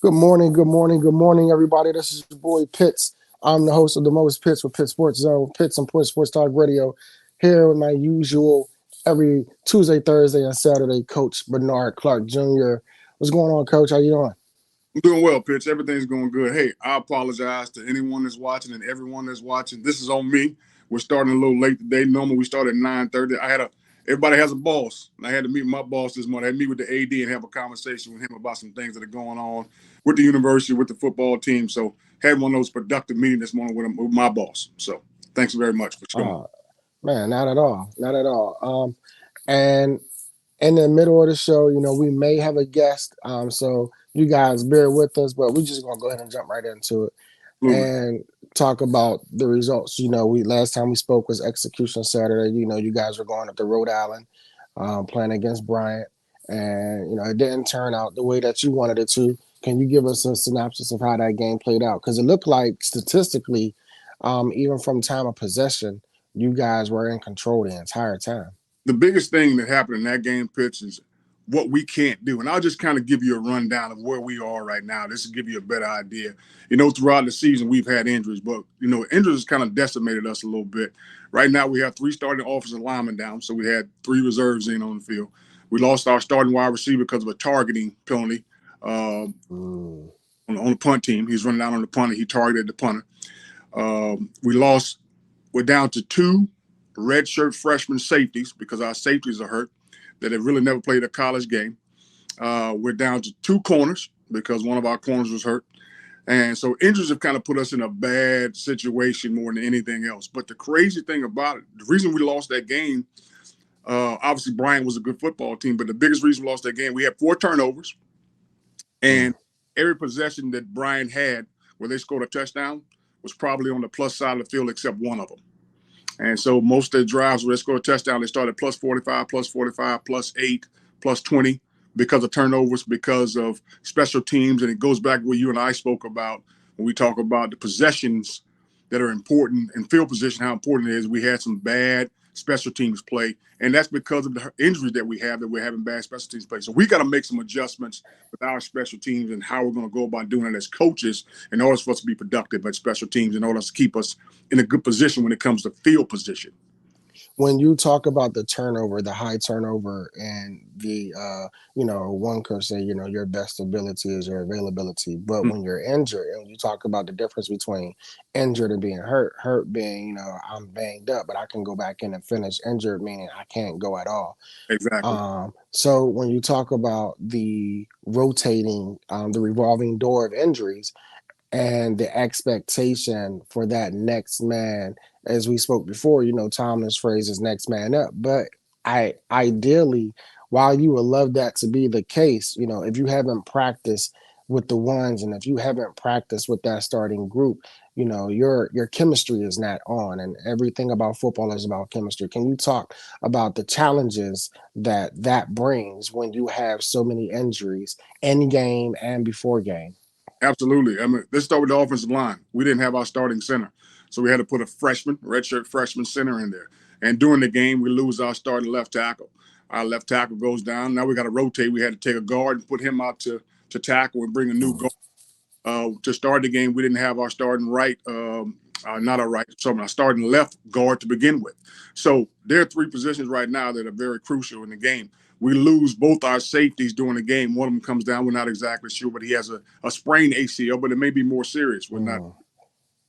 Good morning, good morning, good morning, everybody. This is your boy Pitts. I'm the host of the Most Pitts with Pitt Sports Zone, Pitts and Point Sports Talk Radio. Here with my usual every Tuesday, Thursday, and Saturday, Coach Bernard Clark Jr. What's going on, Coach? How you doing? I'm doing well, Pitch. Everything's going good. Hey, I apologize to anyone that's watching and everyone that's watching. This is on me. We're starting a little late today. Normally we start at 9:30. Everybody has a boss. And I had to meet my boss this morning. I had to meet with the AD and have a conversation with him about some things that are going on with the university, with the football team. So had one of those productive meetings this morning with my boss. So thanks very much for showing. Uh, Man, not at all. Not at all. And in the middle of the show, we may have a guest. So you guys bear with us, but we're just gonna go ahead and jump right into it Absolutely. and talk about the results. We last time we spoke was Execution Saturday. You guys were going up to Rhode Island, playing against Bryant, and it didn't turn out the way that you wanted it to. Can you give us a synopsis of how that game played out? Because it looked like statistically, even from time of possession, you guys were in control the entire time. The biggest thing that happened in that game, Pitch, is what we can't do. And I'll just kind of give you a rundown of where we are right now. This will give you a better idea. Throughout the season, we've had injuries, but, injuries kind of decimated us a little bit. Right now, we have three starting offensive linemen down, so we had three reserves in on the field. We lost our starting wide receiver because of a targeting penalty on the punt team. He's running down on the punter. He targeted the punter. We're down to two redshirt freshman safeties because our safeties are hurt that have really never played a college game. We're down to two corners because one of our corners was hurt. And so injuries have kind of put us in a bad situation more than anything else. But the crazy thing about it, the reason we lost that game, obviously Bryant was a good football team, but the biggest reason we lost that game, we had 4 turnovers. And every possession that Bryant had where they scored a touchdown was probably on the plus side of the field except one of them. And so most of the drives where they scored a touchdown, they started plus 45, plus 8, plus 20 because of turnovers, because of special teams. And it goes back to what you and I spoke about when we talk about the possessions that are important and field position, how important it is. We had some bad special teams play, and that's because of the injuries that we have, that we're having bad special teams play. So we got to make some adjustments with our special teams and how we're going to go about doing it as coaches in order for us to be productive at special teams, in order to keep us in a good position when it comes to field position. When you talk about the turnover, the high turnover, and the one could say your best ability is your availability, but when you're injured, and you talk about the difference between injured and being hurt being I'm banged up but I can go back in and finish, injured meaning I can't go at all. Exactly. So when you talk about the rotating, the revolving door of injuries, and the expectation for that next man, as we spoke before, Tomlin's phrase is next man up. But ideally, while you would love that to be the case, if you haven't practiced with the ones, and if you haven't practiced with that starting group, your chemistry is not on, and everything about football is about chemistry. Can you talk about the challenges that brings when you have so many injuries in game and before game? Absolutely. I mean, let's start with the offensive line. We didn't have our starting center, so we had to put a redshirt freshman center in there. And during the game, we lose our starting left tackle. Our left tackle goes down. Now we got to rotate. We had to take a guard and put him out to tackle and bring a new guard. To start the game, we didn't have our starting our starting left guard to begin with. So there are 3 positions right now that are very crucial in the game. We lose both our safeties during the game. One of them comes down. We're not exactly sure, but he has a sprained ACL, but it may be more serious. We're not.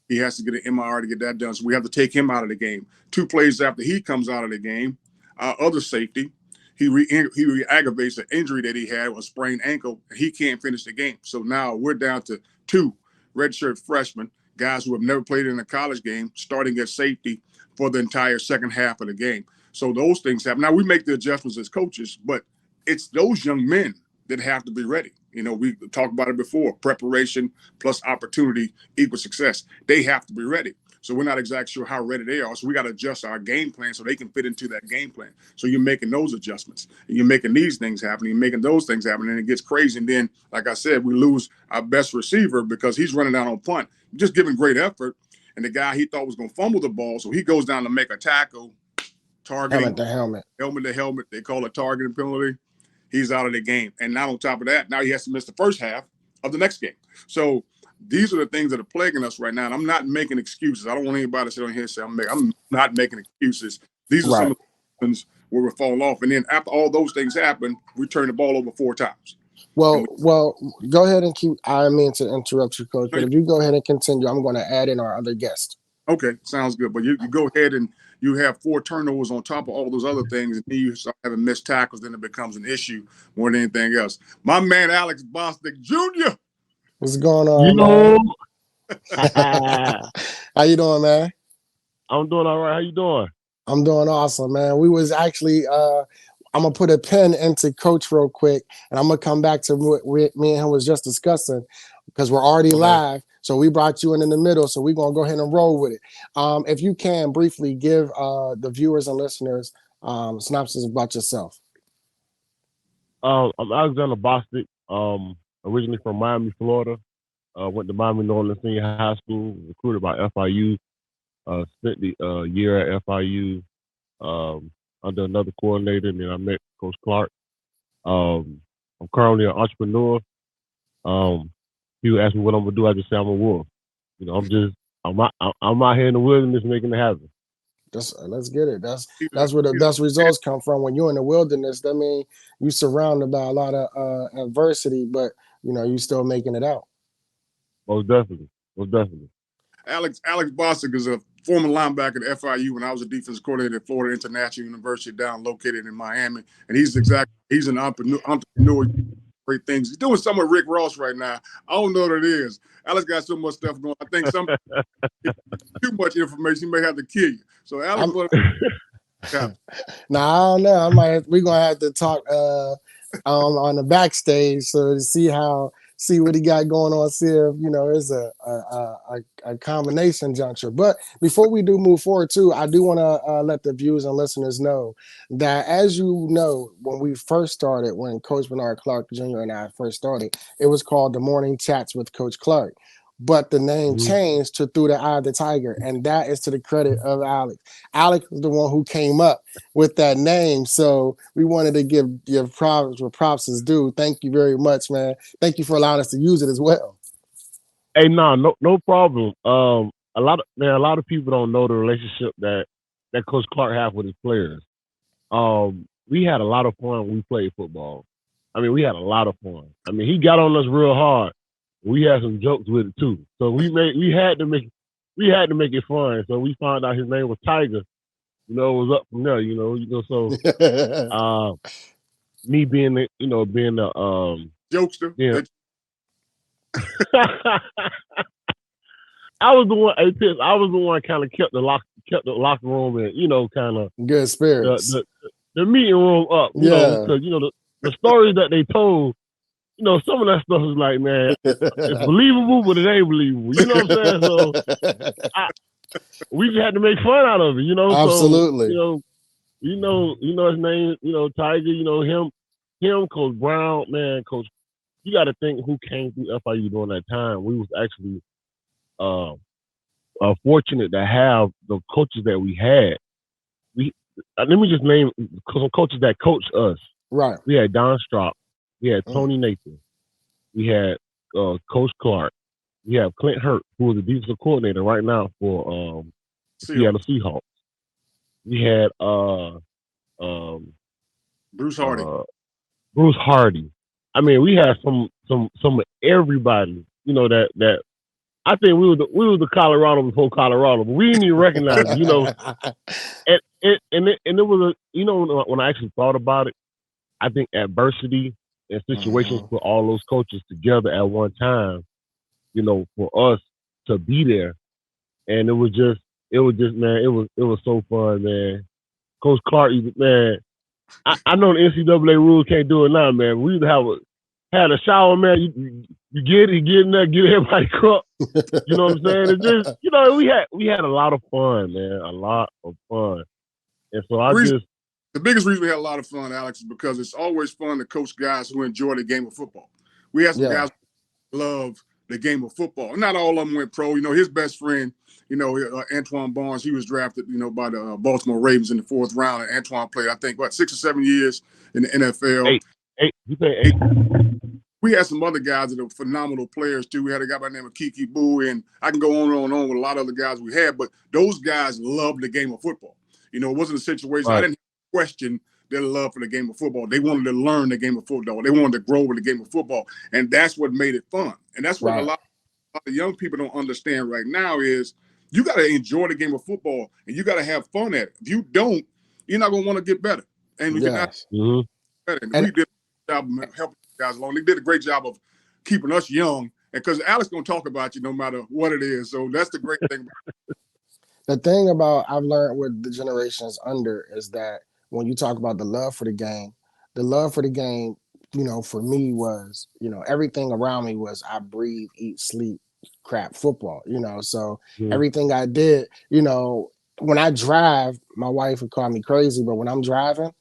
He has to get an MRI to get that done. So we have to take him out of the game. 2 plays after he comes out of the game, our other safety, he re-aggravates the injury that he had, a sprained ankle. He can't finish the game. So now we're down to 2 redshirt freshmen, guys who have never played in a college game, starting at safety for the entire second half of the game. So those things happen. Now we make the adjustments as coaches, but it's those young men that have to be ready. We talked about it before. Preparation plus opportunity equals success. They have to be ready. So we're not exactly sure how ready they are. So we got to adjust our game plan so they can fit into that game plan. So you're making those adjustments. And you're making these things happen. You're making those things happen. And it gets crazy. And then, like I said, we lose our best receiver because he's running down on punt, just giving great effort. And the guy he thought was going to fumble the ball, so he goes down to make a tackle, targeting. Helmet. Helmet to helmet. They call it targeting penalty. He's out of the game. And now on top of that, now he has to miss the first half of the next game. So these are the things that are plaguing us right now. And I'm not making excuses. I don't want anybody to sit on here and say I'm not making excuses. These are some Right. of the things where we fall off. And then after all those things happen, we turn the ball over 4 times. Well, go ahead and keep. I mean to interrupt you, Coach, but if you go ahead and continue, I'm going to add in our other guest. Okay, sounds good. But you go ahead and you have 4 turnovers on top of all those other things, and then you start having missed tackles, then it becomes an issue more than anything else. My man Alex Bostic Jr. What's going on, Yo, man? How you doing, man? I'm doing all right. How you doing? I'm doing awesome, man. We was actually I'm gonna put a pin into Coach real quick, and I'm gonna come back to what me and him was just discussing because we're already live. So we brought you in the middle, so we're gonna go ahead and roll with it. If you can briefly give the viewers and listeners synopsis about yourself. I'm Alexander Bostic. Originally from Miami, Florida. Went to Miami Northern Senior High School. Recruited by FIU. Spent the year at FIU under another coordinator, and then I met Coach Clark. I'm currently an entrepreneur. People ask me what I'm gonna do. I just say I'm a wolf. You know, I'm out here in the wilderness making it happen. Let's get it. That's where the best results come from. When you're in the wilderness, that means you surrounded by a lot of adversity, but you still making it out. Most definitely. Most definitely. Alex Bostic is a former linebacker at FIU when I was a defensive coordinator at Florida International University down located in Miami. And he's an entrepreneur, great things. He's doing something with Rick Ross right now. I don't know what it is. Alex got so much stuff going. I think too much information, he may have to kill you. So Alex, Now I don't know. We're gonna have to talk on the backstage so to see what he got going on. See if it's a combination juncture. But before we do move forward too, I do want to let the viewers and listeners know that, as you know, when we first started, when Coach Bernard Clark Jr. and I first started, it was called the Morning Chats with Coach Clark. But the name changed to Through the Eye of the Tiger, and that is to the credit of Alex. Alex was the one who came up with that name, so we wanted to give props where props is due. Thank you very much, man. Thank you for allowing us to use it as well. Hey, no problem. A lot of people don't know the relationship that Coach Clark have with his players. We had a lot of fun when we played football. I mean, we had a lot of fun. I mean, he got on us real hard. We had some jokes with it too. So we had to make it fun. So we found out his name was Tiger. It was up from there. So me being the jokester. Yeah. I was the one. I was the one kind of kept the locker room and kind of good spirits. The meeting room up. Because the stories that they told. Some of that stuff is like, man, it's believable, but it ain't believable. You know what I'm saying? So we just had to make fun out of it. Absolutely. So, his name. Tiger. Him, Coach Brown, man, Coach. You got to think who came through FIU during that time. We was actually fortunate to have the coaches that we had. Let me just name some coaches that coached us. Right. We had Don Strop. We had Tony Nathan. We had Coach Clark. We have Clint Hurt, who is the defensive coordinator right now for Seattle Seahawks. We had Bruce Hardy. Bruce Hardy. I mean, we had some of everybody. That I think we were the Colorado before Colorado, but we didn't even recognize it. And it was when I actually thought about it, I think adversity and situations put all those coaches together at one time, for us to be there. And it was just man, it was so fun, man. Coach Clark, man, I know the NCAA rules can't do it now, man. We had a shower, man. You get in there, get everybody crunk. You know what I'm saying? It just, we had a lot of fun, man. A lot of fun. And so the biggest reason we had a lot of fun, Alex, is because it's always fun to coach guys who enjoy the game of football. We had some guys who love the game of football. Not all of them went pro. His best friend, Antoine Barnes, he was drafted, by the Baltimore Ravens in the 4th round. And Antoine played, I think, 6 or 7 years in the NFL. Eight. You say 8. We had some other guys that are phenomenal players too. We had a guy by the name of Kiki Boo, and I can go on and on with a lot of other guys we had, but those guys loved the game of football. You know, it wasn't a situation, I Right. didn't question their love for the game of football. They wanted to learn the game of football. They wanted to grow with the game of football. And that's what made it fun. And that's what a Right. lot of young people don't understand right now is you got to enjoy the game of football and you got to have fun at it. If you don't, you're not going to want to get better. And you're not Yes. better. And we did a job of helping guys along. They did a great job of keeping us young. And because Alex going to talk about you no matter what it is. So that's the great thing. The thing about I've learned with the generations under is that when you talk about the love for the game, you know, for me was, you know, everything around me was I breathe, eat, sleep, crap, football, you know. So Mhm. everything I did, you know, when I drive, my wife would call me crazy, but when I'm driving,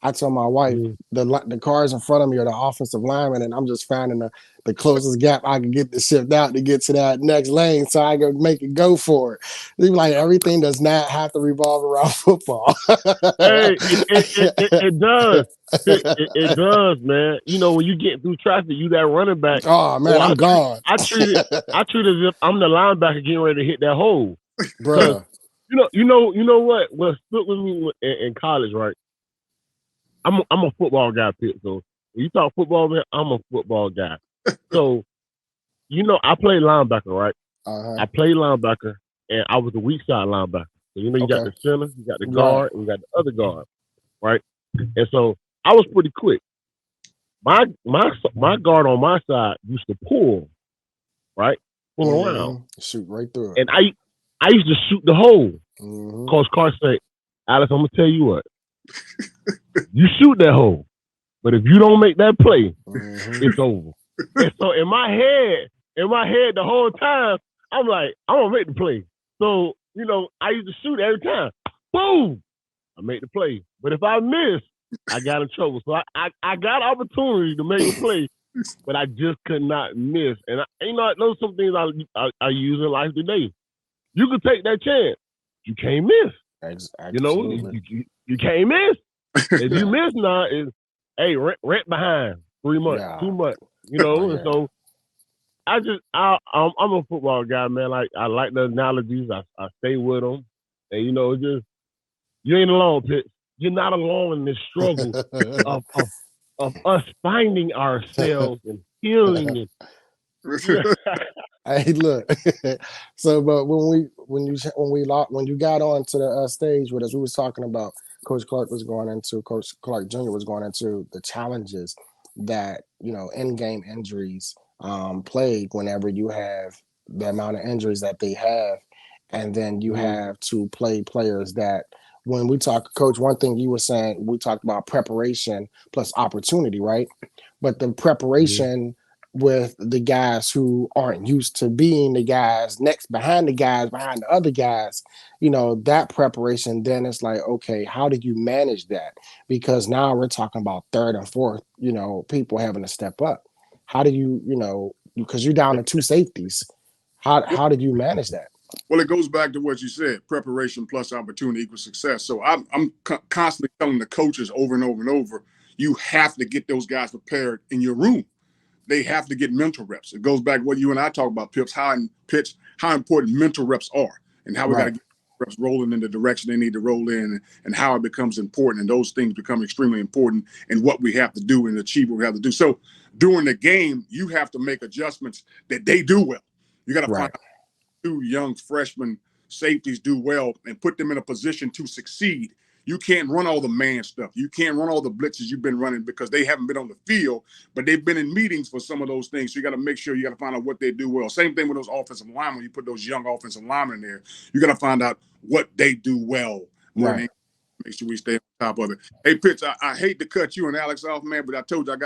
I tell my wife Mhm. the cars in front of me are the offensive linemen, and I'm just finding the closest gap I can get to shift out to get to that next lane so I can make it go for it. Like everything does not have to revolve around football. Hey, it does. It does, man. You know, when you get through traffic, you that running back. Oh Oh, man, I'm gone. I treat it as if I'm the linebacker getting ready to hit that hole. Because Bruh. you know what? What stuck with me in college, right? I'm a football guy, Pitt. So when you talk football, man, I'm a football guy. So you know, I played linebacker, right? Uh-huh. I played linebacker, and I was a weak side linebacker. So you know, you got Okay. the center, you got the Right. guard, and you got the other guard, right? And so I was pretty quick. My guard on my side used to pull, right? Pull around. Shoot right through it. And I used to shoot the hole. Mm-hmm. Coach Carr said, Alex, I'm gonna tell you what. You shoot that hole. But if you don't make that play, it's over. And so in my head, the whole time, I'm like, I'm gonna make the play. So, you know, I used to shoot every time. Boom! I make the play. But if I miss, I got in trouble. So I got opportunity to make a play, but I just could not miss. And you know, those some things I use in life today. You can take that chance. You can't miss. You know, Absolutely. you can't miss. If you miss now, is hey rent behind 3 months, Yeah. 2 months. You Oh know, and yeah. so I'm a football guy, man. I like the analogies. I stay with them, and you know, it's just you ain't alone, Pitts. You're not alone in this struggle of of of us finding ourselves and healing and yeah. Hey, look. So, but when you got on to the stage with us, we was talking about Coach Clark Jr. was going into the challenges that you know in-game injuries plague whenever you have the amount of injuries that they have, and then you Mhm, have to play players that. When we talk, Coach, one thing you were saying, we talked about preparation plus opportunity, right? But the mhm, preparation with the guys who aren't used to being the guys next behind the guys behind the other guys, you know, that preparation, then it's like, okay, how do you manage that? Because now we're talking about third and fourth, you know, people having to step up. How do you, you know, because you're down to two safeties. How did you manage that? Well, it goes back to what you said: preparation plus opportunity equals success. So I'm constantly telling the coaches over and over and over, you have to get those guys prepared in your room. They have to get mental reps. It goes back to what you and I talk about, Pips, how important mental reps are, and how we got to Right. get reps rolling in the direction they need to roll in, and how it becomes important. And those things become extremely important in what we have to do and achieve what we have to do. So during the game, you have to make adjustments that they do well. You got to find Right. two young freshman safeties do well and put them in a position to succeed. You can't run all the man stuff. You can't run all the blitzes you've been running because they haven't been on the field, but they've been in meetings for some of those things. So you got to make sure you got to find out what they do well. Same thing with those offensive linemen. You put those young offensive linemen in there, you got to find out what they do well more than Right. anything. Make sure we stay on top of it. Hey, Pitch, I hate to cut you and Alex off, man, but I told you I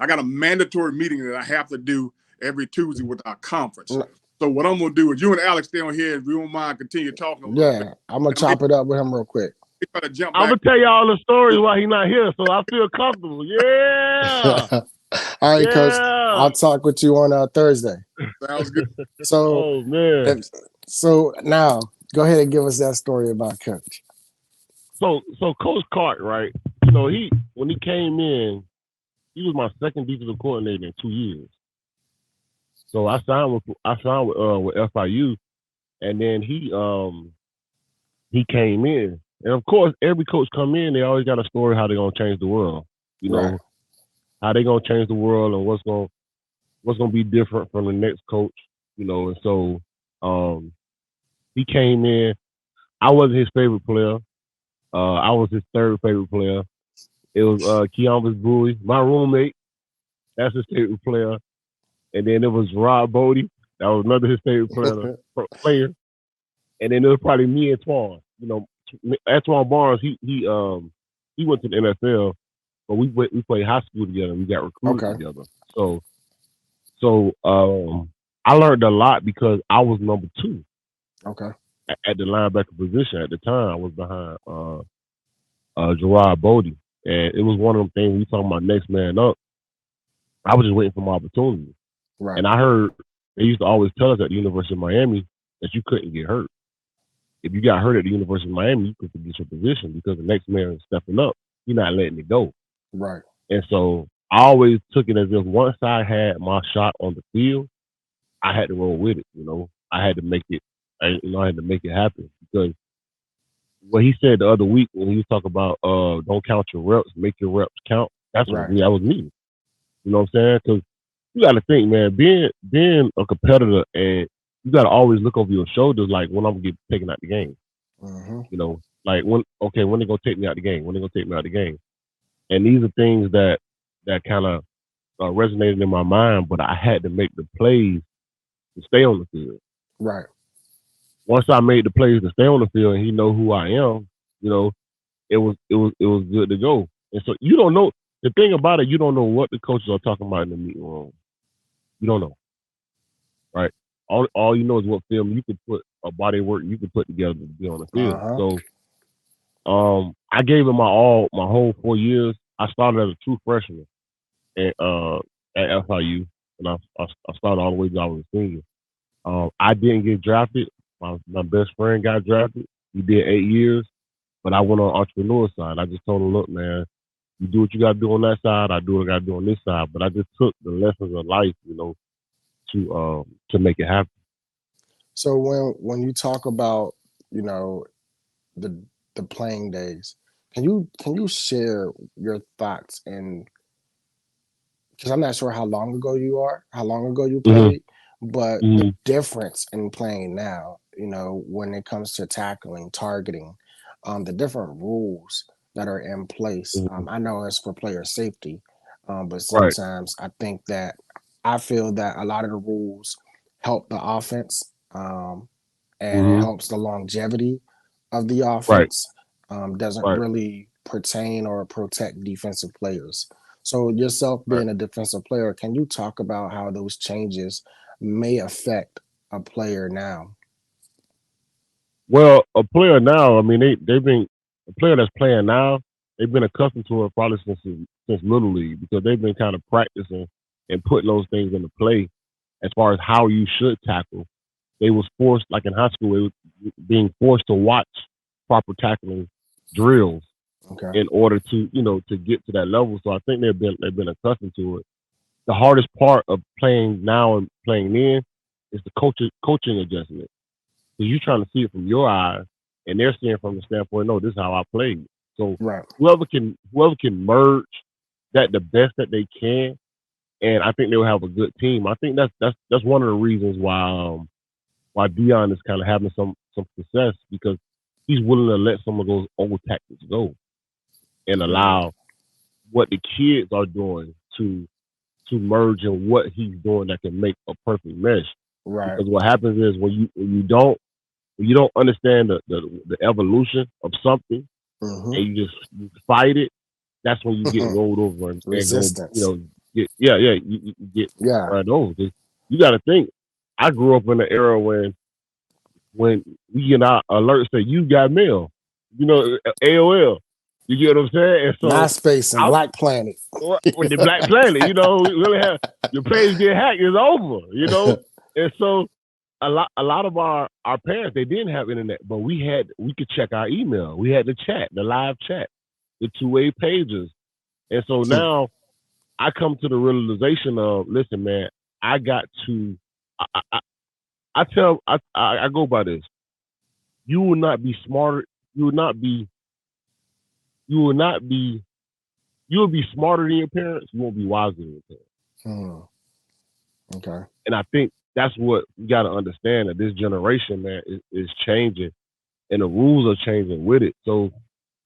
got a mandatory meeting that I have to do every Tuesday with our conference. So what I'm gonna do is you and Alex stay on here if you don't mind continue talking a little bit. Yeah. I'm gonna And I may chop it up with him real quick. try to jump I'm back. gonna tell y'all the stories while he's not here, so I feel comfortable. Yeah, All right, Coach. yeah. I'll talk with you on Thursday. Sounds good. So Oh man. so now go ahead and give us that story about Coach. So Coach Cart, right? You know, he when he came in, he was my second defensive coordinator in 2 years. So I signed with FIU, and then he came in, and of course every coach come in, they always got a story how they gonna change the world. You Right. know how they gonna change the world and what's gonna be different from the next coach. You know, and so um, he came in. I wasn't his favorite player. I was his third favorite player. It was Keonvis Bowie, my roommate. That's his favorite player. And then it was Rob Bodie. That was another his favorite player. And then it was probably me and Twan. You know, Antoine Barnes. He went to the NFL, but we played high school together. We got recruited Okay. together. So I learned a lot because I was number two Okay. at the linebacker position at the time. I was behind Gerard Bodie, and it was one of them things we talking about next man up. I was just waiting for my opportunity. Right. And I heard they used to always tell us at the University of Miami that you couldn't get hurt. If you got hurt at the University of Miami, you could forget your position because the next man is stepping up. You're not letting it go. Right. And so I always took it as if once I had my shot on the field, I had to roll with it. You know, I had to make it. I had to make it happen because what he said the other week when he was talking about don't count your reps, make your reps count. That's what Right. me. That was me. You know what I'm saying? Because you got to think, man, being a competitor and you got to always look over your shoulders, like when I'm gonna get taken out the game. Mm-hmm. You know, like when they gonna take me out the game? When they gonna take me out the game? And these are things that kind of resonated in my mind, but I had to make the plays to stay on the field. Right. Once I made the plays to stay on the field, and he know who I am, you know, it was good to go. And so you don't know the thing about it. You don't know what the coaches are talking about in the meeting room. You don't know, right? All you know is what film you could put a body of work you could put together to be on the field. Uh-huh. So I gave it my all, my whole 4 years. I started as a true freshman at FIU, and I started all the way till I was a senior. I didn't get drafted. My best friend got drafted. He did 8 years, but I went on entrepreneur side. I just told him, look, man, you do what you got to do on that side. I do what I got to do on this side. But I just took the lessons of life, you know, to make it happen. So when you talk about, you know, the the playing days, can you share your thoughts and because I'm not sure how long ago you Mm-hmm. played, but the Mm-hmm. difference in playing now, you know, when it comes to tackling, targeting, the different rules that are in place. Mm-hmm. I know it's for player safety, but Right. sometimes I feel that a lot of the rules help the offense, and it Mm-hmm. helps the longevity of the Right. offense. Doesn't Right. really pertain or protect defensive players. So yourself Right. being a defensive player, can you talk about how those changes may affect a player now? Well, a player now, I mean, they've been a player that's playing now. They've been accustomed to it probably since little league because they've been kind of practicing and putting those things into play as far as how you should tackle. They was forced, like in high school, they was being forced to watch proper tackling drills Okay. in order to, to get to that level. So I think they've been accustomed to it. The hardest part of playing now and playing then is the coaching adjustment. Because you're trying to see it from your eyes, and they're seeing from the standpoint, no, this is how I played. So Right. whoever can merge that the best that they can, and I think they'll have a good team. I think that's one of the reasons why Dion is kind of having some success because he's willing to let some of those old tactics go and Right. allow what the kids are doing to merge in what he's doing that can make a perfect mesh. Right. Because what happens is when you don't understand the evolution of something Mm-hmm. and you fight it, that's when you get rolled over and go, Resistance. you get Yeah. right over. You got to think. I grew up in an era when we get our alerts say you got mail, AOL. You get what I'm saying? And so MySpace and I Black Planet. with the Black Planet, we really have your page get hacked, it's over. And so a lot of our parents they didn't have internet, but we could check our email. We had the chat, the live chat, the two-way pages. And so now I come to the realization of, listen, man, I got to. I go by this. You will not be smarter. You will not be. You will not be. You will be smarter than your parents. You won't be wiser than your parents. Hmm. Okay. And I think that's what we got to understand, that this generation, man, is changing, and the rules are changing with it. So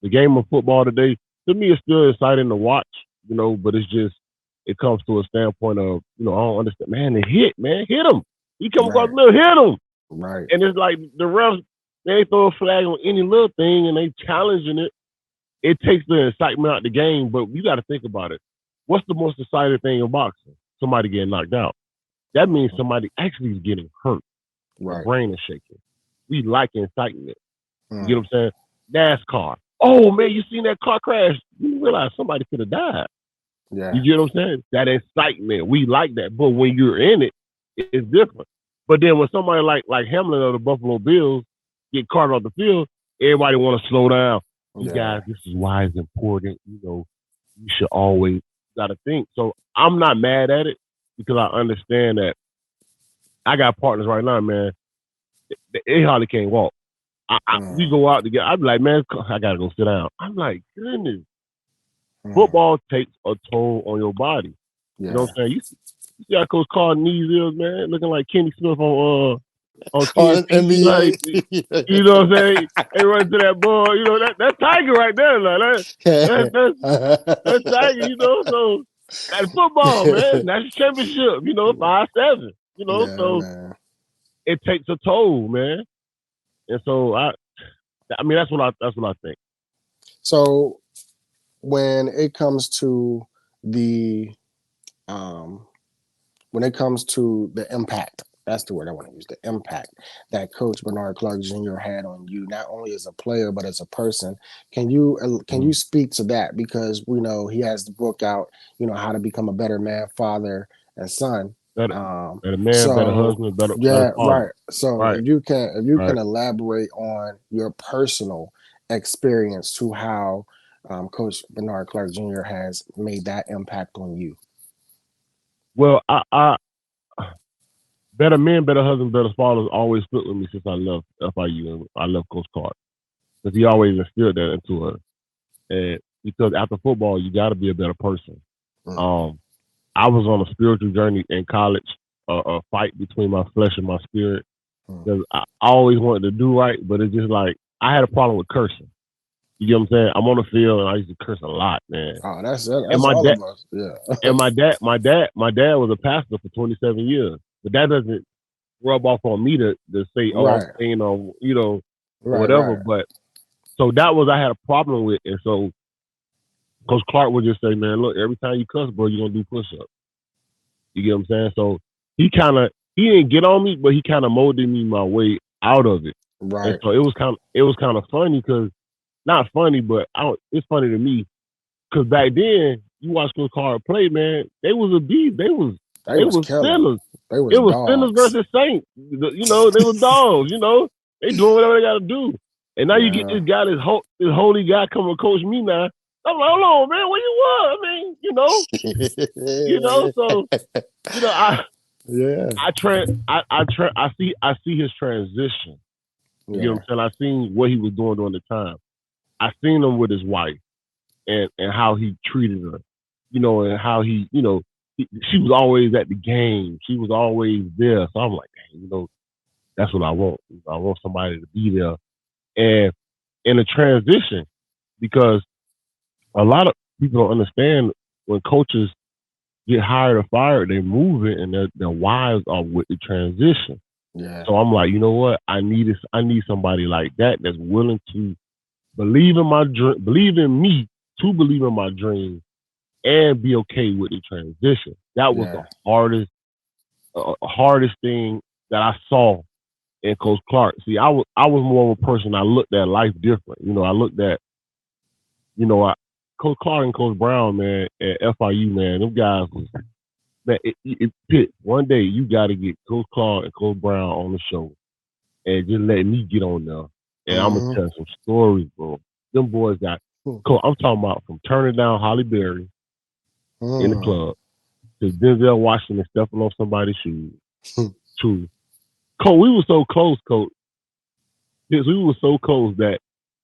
the game of football today, to me, is still exciting to watch, but it's just, it comes to a standpoint of, I don't understand, man, hit him. He come across Right. the middle, hit him. Right. And it's like the refs, they throw a flag on any little thing and they challenging it. It takes the excitement out of the game, but you got to think about it. What's the most exciting thing in boxing? Somebody getting knocked out. That means somebody actually is getting hurt. The Right. brain is shaking. We like excitement. You get Hmm. what I'm saying? NASCAR. Oh man, you seen that car crash? You realize somebody could have died. Yeah. You get what I'm saying? That excitement. We like that. But when you're in it, it's different. But then when somebody like Hamlin of the Buffalo Bills get carted off the field, everybody want to slow down. You Yeah. guys, this is why it's important. You should always got to think. So I'm not mad at it because I understand that I got partners right now, man. They hardly can't walk. We Hmm. go out together. I'm like, man, I gotta go sit down. I'm like, goodness, Hmm. football takes a toll on your body. You know what Yeah. I'm saying? You see how Coach Carl knees is, man, looking like Kenny Smith on Oh, TNT. You know how NBA. you know what I'm saying? They run to that ball. That Tiger right there, like that's Tiger. So that's football, man. That's championship. 5-7. Yeah, So man. it takes a toll, man. And so I mean, that's what I think. So when it comes to the um when it comes to the impact, that's the word I want to use, the impact that Coach Bernard Clark Jr. had on you, not only as a player but as a person. Can you Mhm. speak to that? Because we know he has the book out, How to Become a Better Man, Father, and Son. Better, Um, better man, better so husband, better yeah, father. right. So Right, if you can right. elaborate on your personal experience to how Coach Bernard Clark Jr. has made that impact on you. Well, I better men, better husband, better fathers always stood with me since I left FIU and I left Coach Clark because he always instilled that into us. And because after football, you got to be a better person. Mm, Um, I was on a spiritual journey in college, a fight between my flesh and my spirit mm. because I always wanted to do right, but it's just like I had a problem with cursing. You get what I'm saying? I'm on the field and I used to curse a lot, man. Oh, that's And that's my all dad of us. Yeah. and my dad was a pastor for 27 years, but that doesn't rub off on me to say, oh, I'm Right. staying on, or Right. whatever. Right. But so that was I had a problem with, and so Coach Clark would just say, man, look, every time you cuss, bro, you're gonna do push-ups. You get what I'm saying? So he didn't get on me, but he kind of molded me my way out of it. And Right. so it was kind of funny because not funny, but it's funny to me because back then you watch Coach Clark play, man, they was a beast. They was They they was was killing. sinners. They was It was sinners dogs. versus saints. They were dogs. They doing whatever they got to do. And now you get Yeah. this guy, this holy guy, coming to coach me now. I'm like, hold on, man, where you was? I mean, so Yeah. I see his transition. You get what Yeah. I'm saying? I seen what he was doing during the time. I seen him with his wife and how he treated her, and how she was always at the game. She was always there. So I'm like, dang, that's what I want. I want somebody to be there. And in a transition, because a lot of people don't understand when coaches get hired or fired, they move it and their wives are with the transition. Yeah. So I'm like, you know what? I need somebody like that that's willing to believe in my dream, believe in me to believe in my dream and be okay with the transition. That was the Yeah. hardest thing that I saw in Coach Clark. See, I was more of a person. I looked at life different. I looked at Coach Clark and Coach Brown, man, at FIU, man. Them guys was man. One day you got to get Coach Clark and Coach Brown on the show and just let me get on there, and I'm gonna Hmm. tell some stories, bro. Them boys got. I'm talking about from turning down Holly Berry in the Mm. club. Because Denzel Washington stepping on somebody's shoes. True. Coach, we were so close, Coach. Yes, we were so close that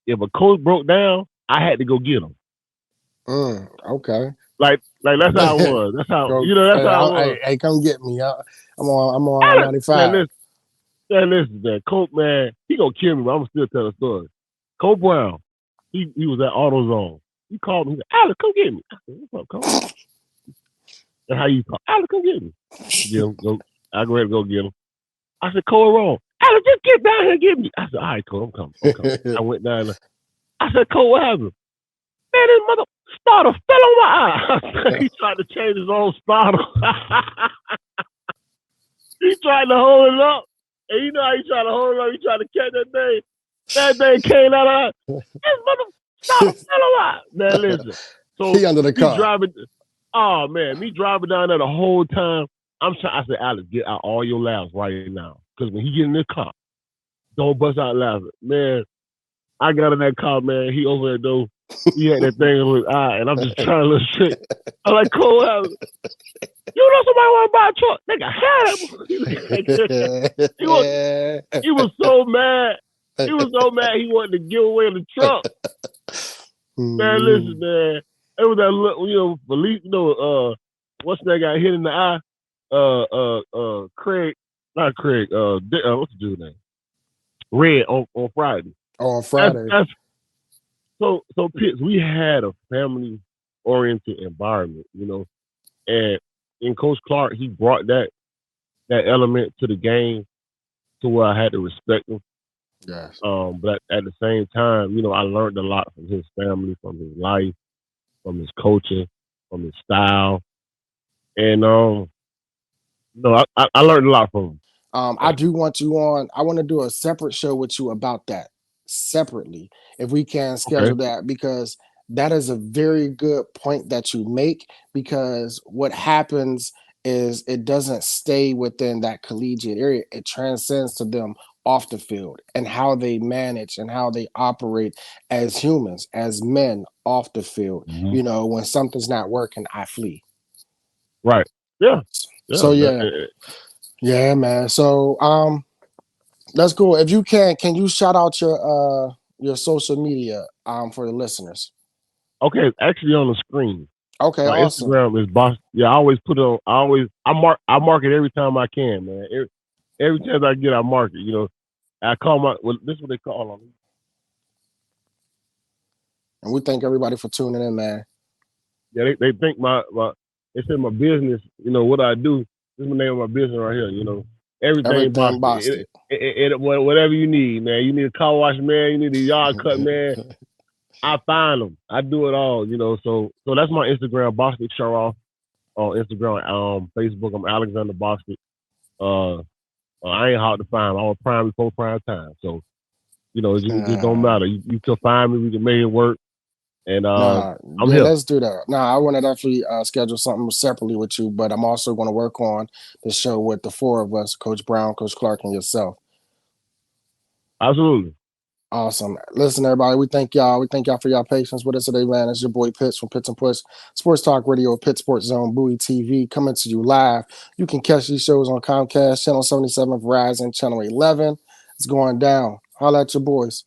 if a coach broke down, I had to go get him. Okay. Like that's how it was. That's how Go, that's hey, how it was. hey, come get me. I'm on Alex, man, 95. listen, man. Coach, man, he gonna kill me, but I'm still tell the story. Coach Brown, he was at AutoZone. He called me. He said, Alex, come get me. I said, what's up, Coach? That's how you call. Alex, come get me. Get him. Go. I go ahead and go get him. I said, Cole, wrong. Alex, just get down here and get me. I said, all right, Cole, I'm coming. I'm coming. I went down there. I said, Cole, what happened? Man, this mother starter fell on my eye. He tried to change his own starter. He tried to hold it up. And you know how he tried to hold it up? He tried to catch that thing. That thing came out of this mother starter fell on my eye. Man, listen. So He under the me car. driving, oh man, me driving down there the whole time. I'm trying. I said, Alex, get out all your laughs right now. Because when he get in this car, don't bust out laughing. Man, I got in that car, man. He over there, though. He had that thing in his eye, and I'm just trying to look shit. I'm like, Cole, you know somebody want to buy a truck? Nigga, had him. He was so mad. He was so mad he wanted to give away the truck. Man, listen, man. It was that look, Felice, what's that guy hit in the eye? Craig, not Craig, what's the dude's name? Red on Friday. On Friday. So Pitts, we had a family oriented environment, and in Coach Clark, he brought that element to the game to where I had to respect him. Yes. But at the same time, I learned a lot from his family, from his life, from his coaching, from his style, and I learned a lot from him. I do want you on. I want to do a separate show with you about that separately, if we can schedule Okay. that, because that is a very good point that you make. Because what happens is it doesn't stay within that collegiate area; it transcends to them off the field and how they manage and how they operate as humans, as men off the field. Mm-hmm. When something's not working, I flee. Right. Yeah. So yeah. Yeah, man. So that's cool. If you can you shout out your social media for the listeners? Okay, actually on the screen. Okay, My awesome. Instagram is boss. Yeah, I always put it on. I mark it every time I can, man. Every chance I get, I mark it. I call this is what they call them. And we thank everybody for tuning in, man. Yeah, they think they say my business. What I do. This is the name of my business right here. Everything Everything Boston. Boston. Whatever you need, man. You need a car wash, man. You need a yard cut, man. I find them. I do it all, So that's my Instagram, Bostic Sharoff. On Instagram, Facebook, I'm Alexander Bostic. I ain't hard to find. I'm on prime before prime time. So, it just don't matter. You can find me. We can make it work. And I'm here. Let's do that. I want to definitely schedule something separately with you, but I'm also going to work on the show with the four of us, Coach Brown, Coach Clark, and yourself. Absolutely. Awesome. Listen, everybody, we thank y'all. We thank y'all for y'all patience with us today, man. It's your boy Pitts from Pitts and Push Sports Talk Radio, Pitt Sports Zone, Bowie TV, coming to you live. You can catch these shows on Comcast, Channel 77, Verizon, Channel 11. It's going down. Holla at your boys.